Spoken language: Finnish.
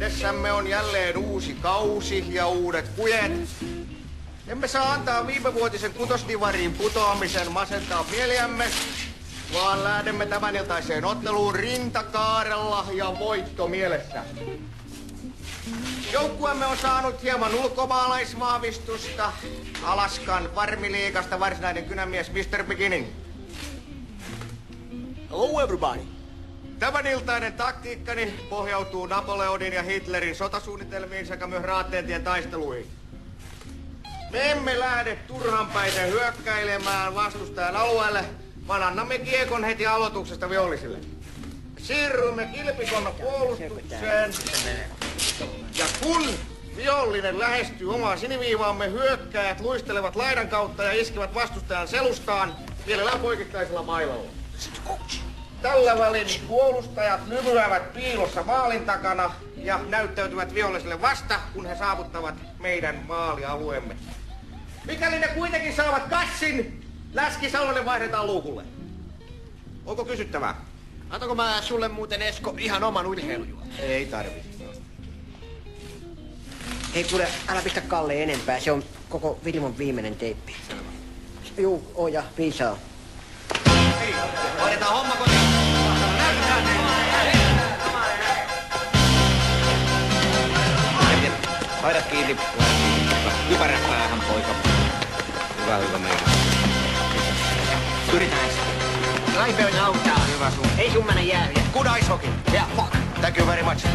Edessämme on jälleen uusi kausi ja uudet kujet. Emme saa antaa viimevuotisen kutosdivariin putoamisen masentaa mieliämme, vaan lähdemme tämän iltaiseen otteluun rintakaarella ja voitto mielessä. Joukkueemme on saanut hieman ulkomaalaisvahvistusta. Alaskan farmiliigasta varsinainen kynämies Mr. Beginning. Hello everybody. Tämän iltainen taktiikkani pohjautuu Napoleonin ja Hitlerin sotasuunnitelmiin sekä myös Raateentien taisteluihin. Me emme lähde turhanpäiten hyökkäilemään vastustajan alueelle, vaan annamme kiekon heti aloituksesta vihollisille. Siirrymme kilpikonna puolustukseen. Ja kun vihollinen lähestyy omaa siniviivaamme, hyökkäjät luistelevat laidan kautta ja iskevät vastustajan selustaan mielellään poikittaisella mailalla. Tällä välin puolustajat lymyävät piilossa maalin takana ja näyttäytyvät viholliselle vasta, kun he saavuttavat meidän maalialueemme. Mikäli ne kuitenkin saavat kassin, läski Salonen vaihdetaan luukulle. Onko kysyttävää? Antanko mä sulle muuten, Esko, ihan oman urheilujuon? Ei tarvi. Hei kuule, älä pistä Kalle enempää, se on koko Vilmon viimeinen teippi. Juu, oja, viisaa. Hei, hoidetaan homma kotiin. Haida kiinni. Kypärä päähän, poika. Hyvä meidän. Yritään. Raipeon auttaa. Hyvä sun. Ei sun mennä jäähyä. Good ice hockey. Yeah, fuck. Thank you very much.